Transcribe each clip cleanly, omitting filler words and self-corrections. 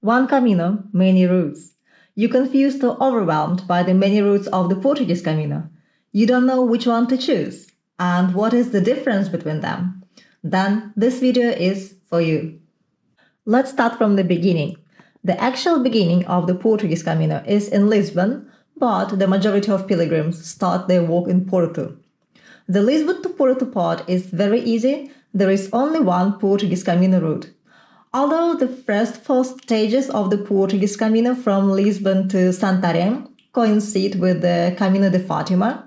One Camino, many routes. You're confused or overwhelmed by the many routes of the Portuguese Camino. You don't know which one to choose and what is the difference between them. Then this video is for you. Let's start from the beginning. The actual beginning of the Portuguese Camino is in Lisbon, but the majority of pilgrims start their walk in Porto. The Lisbon to Porto part is very easy. There is only one Portuguese Camino route. Although the first four stages of the Portuguese Camino from Lisbon to Santarém coincide with the Camino de Fátima,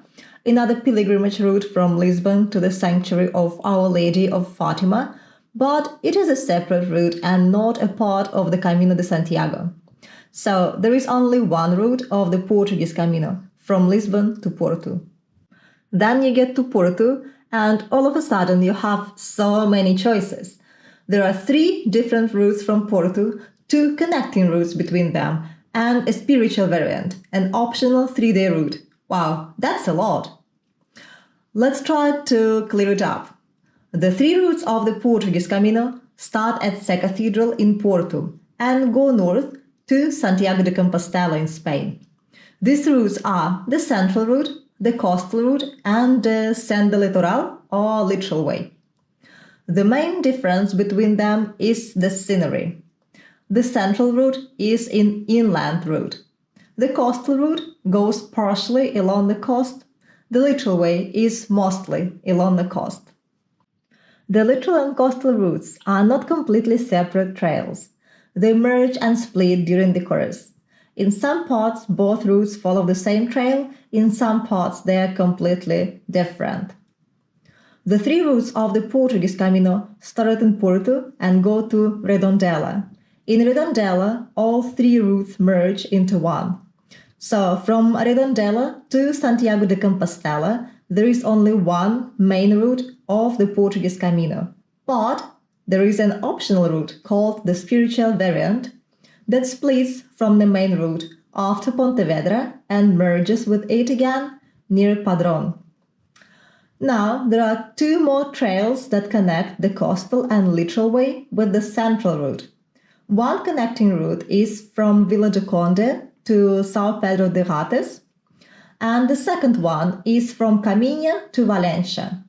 another pilgrimage route from Lisbon to the sanctuary of Our Lady of Fátima, but it is a separate route and not a part of the Camino de Santiago. So there is only one route of the Portuguese Camino, from Lisbon to Porto. Then you get to Porto and all of a sudden you have so many choices. There are 3 different routes from Porto, 2 connecting routes between them, and a spiritual variant, an optional 3-day route. Wow, that's a lot! Let's try to clear it up. The 3 routes of the Portuguese Camino start at the Cathedral in Porto and go north to Santiago de Compostela in Spain. These routes are the Central Route, the Coastal Route, and the Litoral or Literal Way. The main difference between them is the scenery. The Central Route is an inland route. The Coastal Route goes partially along the coast. The Literal Way is mostly along the coast. The Literal and Coastal routes are not completely separate trails. They merge and split during the course. In some parts, both routes follow the same trail. In some parts, they are completely different. The 3 routes of the Portuguese Camino start in Porto and go to Redondela. In Redondela, all 3 routes merge into one. So, from Redondela to Santiago de Compostela, there is only one main route of the Portuguese Camino. But there is an optional route called the spiritual variant that splits from the main route after Pontevedra and merges with it again near Padrón. Now, there are 2 more trails that connect the Coastal and Literal Way with the Central Route. One connecting route is from Vila do Conde to São Pedro de Rates, and the second one is from Caminha to Valencia.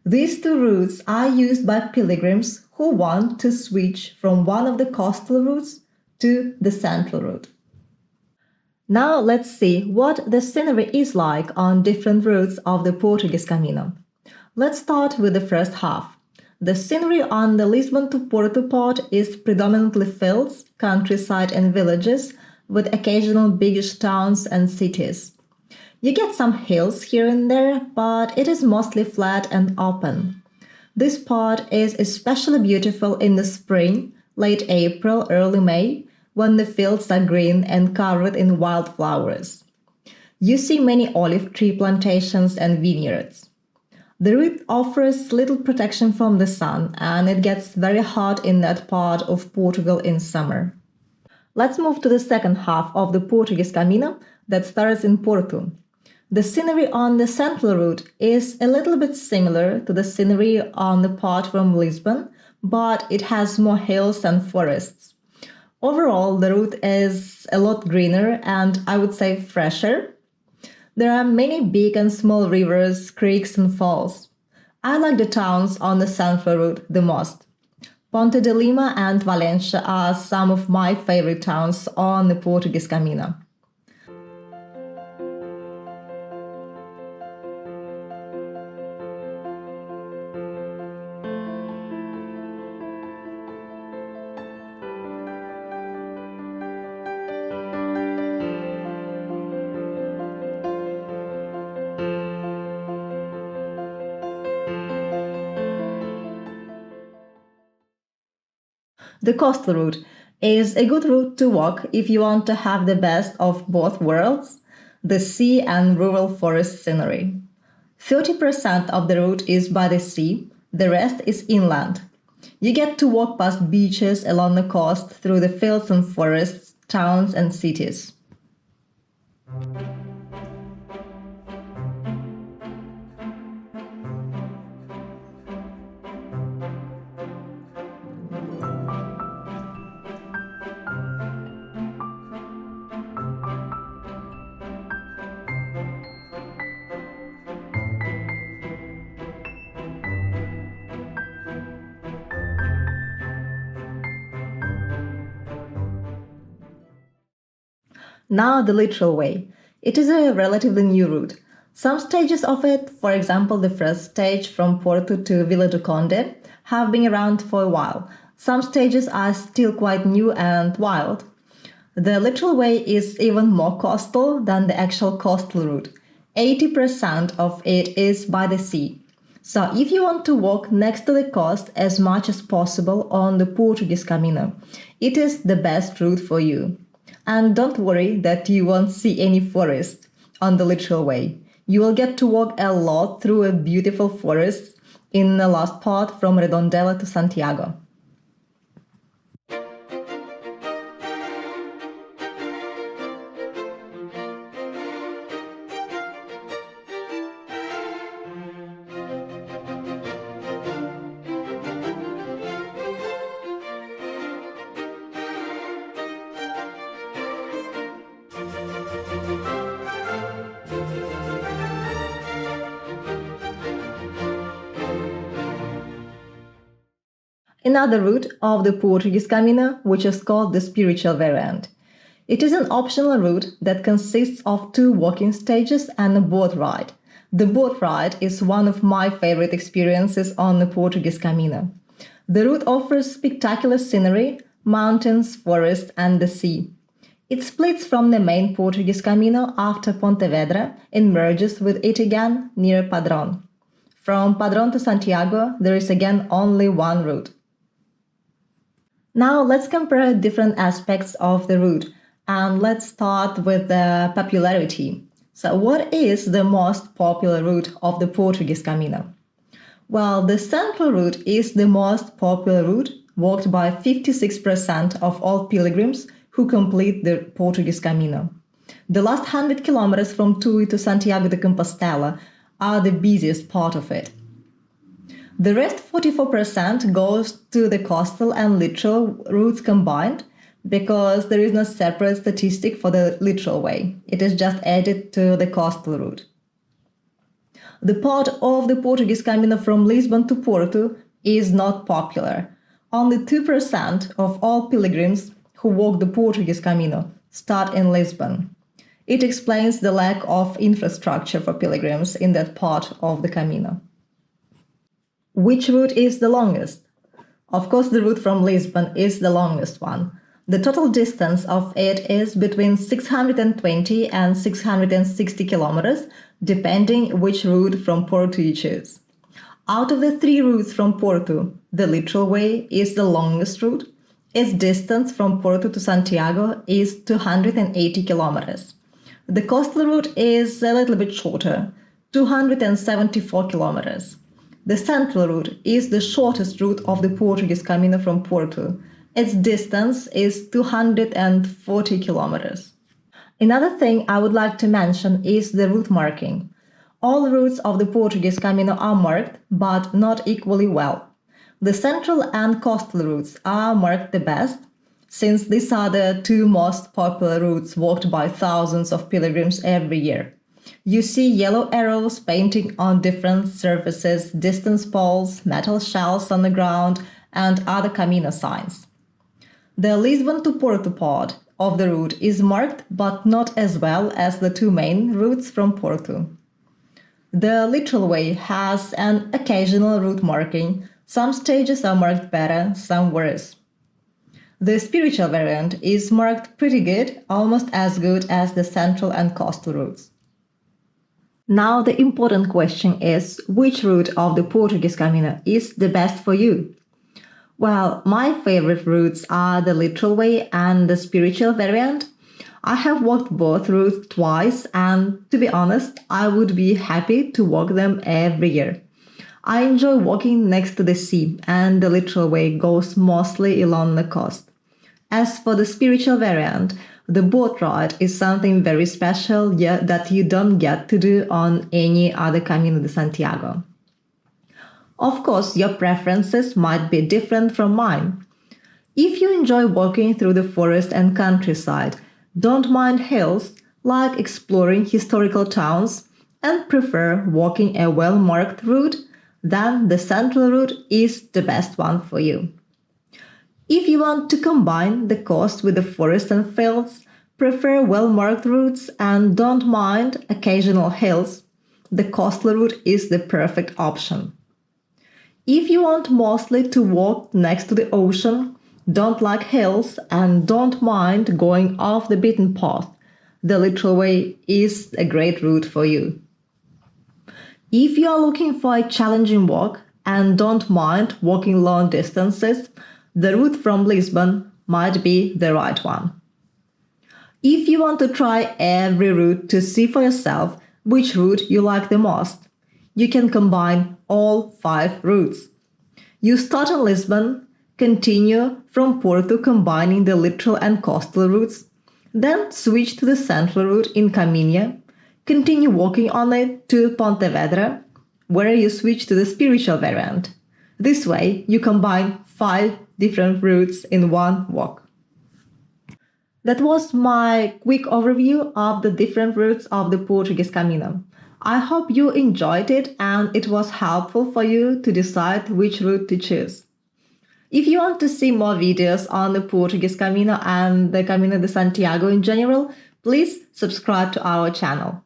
These 2 routes are used by pilgrims who want to switch from one of the coastal routes to the Central Route. Now let's see what the scenery is like on different routes of the Portuguese Camino. Let's start with the first half. The scenery on the Lisbon to Porto part is predominantly fields, countryside and villages, with occasional biggish towns and cities. You get some hills here and there, but it is mostly flat and open. This part is especially beautiful in the spring, late April, early May, when the fields are green and covered in wildflowers. You see many olive tree plantations and vineyards. The route offers little protection from the sun, and it gets very hot in that part of Portugal in summer. Let's move to the second half of the Portuguese Camino that starts in Porto. The scenery on the Central Route is a little bit similar to the scenery on the part from Lisbon, but it has more hills and forests. Overall, the route is a lot greener and I would say fresher. There are many big and small rivers, creeks and falls. I like the towns on the Central Route the most. Ponte de Lima and Valencia are some of my favorite towns on the Portuguese Camino. The coastal route is a good route to walk if you want to have the best of both worlds, the sea and rural forest scenery. 30% of the route is by the sea, the rest is inland. You get to walk past beaches along the coast through the fields and forests, towns and cities. Now the literal way. It is a relatively new route. Some stages of it, for example the first stage from Porto to Vila do Conde, have been around for a while. Some stages are still quite new and wild. The literal way is even more coastal than the actual coastal route. 80% of it is by the sea. So if you want to walk next to the coast as much as possible on the Portuguese Camino, it is the best route for you. And don't worry that you won't see any forest on the literal way. You will get to walk a lot through a beautiful forest in the last part from Redondela to Santiago. Another route of the Portuguese Camino, which is called the spiritual variant. It is an optional route that consists of 2 walking stages and a boat ride. The boat ride is one of my favorite experiences on the Portuguese Camino. The route offers spectacular scenery, mountains, forests, and the sea. It splits from the main Portuguese Camino after Pontevedra and merges with it again near Padrón. From Padrón to Santiago, there is again only one route. Now let's compare different aspects of the route, and let's start with the popularity. So what is the most popular route of the Portuguese Camino? Well, the central route is the most popular route, walked by 56% of all pilgrims who complete the Portuguese Camino. The last 100 kilometers from Tui to Santiago de Compostela are the busiest part of it. The rest 44% goes to the coastal and literal routes combined, because there is no separate statistic for the literal way. It is just added to the coastal route. The part of the Portuguese Camino from Lisbon to Porto is not popular. Only 2% of all pilgrims who walk the Portuguese Camino start in Lisbon. It explains the lack of infrastructure for pilgrims in that part of the Camino. Which route is the longest? Of course, the route from Lisbon is the longest one. The total distance of it is between 620 and 660 kilometers, depending which route from Porto you choose. Out of the 3 routes from Porto, the literal way is the longest route. Its distance from Porto to Santiago is 280 kilometers. The coastal route is a little bit shorter, 274 kilometers. The central route is the shortest route of the Portuguese Camino from Porto. Its distance is 240 kilometers. Another thing I would like to mention is the route marking. All routes of the Portuguese Camino are marked, but not equally well. The central and coastal routes are marked the best, since these are the 2 most popular routes walked by thousands of pilgrims every year. You see yellow arrows painting on different surfaces, distance poles, metal shells on the ground, and other Camino signs. The Lisbon to Porto part of the route is marked, but not as well as the 2 main routes from Porto. The literal way has an occasional route marking. Some stages are marked better, some worse. The spiritual variant is marked pretty good, almost as good as the central and coastal routes. Now the important question is, which route of the Portuguese Camino is the best for you? Well, my favorite routes are the literal way and the spiritual variant. I have walked both routes twice, and to be honest, I would be happy to walk them every year. I enjoy walking next to the sea, and the literal way goes mostly along the coast. As for the spiritual variant, the boat ride is something very special that you don't get to do on any other Camino de Santiago. Of course, your preferences might be different from mine. If you enjoy walking through the forest and countryside, don't mind hills, like exploring historical towns, and prefer walking a well-marked route, then the central route is the best one for you. If you want to combine the coast with the forest and fields, prefer well-marked routes and don't mind occasional hills, the coastal route is the perfect option. If you want mostly to walk next to the ocean, don't like hills, and don't mind going off the beaten path, the Litoral Way is a great route for you. If you are looking for a challenging walk and don't mind walking long distances, the route from Lisbon might be the right one. If you want to try every route to see for yourself which route you like the most, you can combine all 5 routes. You start in Lisbon, continue from Porto combining the litoral and coastal routes, then switch to the central route in Caminha, continue walking on it to Pontevedra, where you switch to the spiritual variant. This way, you combine 5 different routes in one walk. That was my quick overview of the different routes of the Portuguese Camino. I hope you enjoyed it and it was helpful for you to decide which route to choose. If you want to see more videos on the Portuguese Camino and the Camino de Santiago in general, please subscribe to our channel.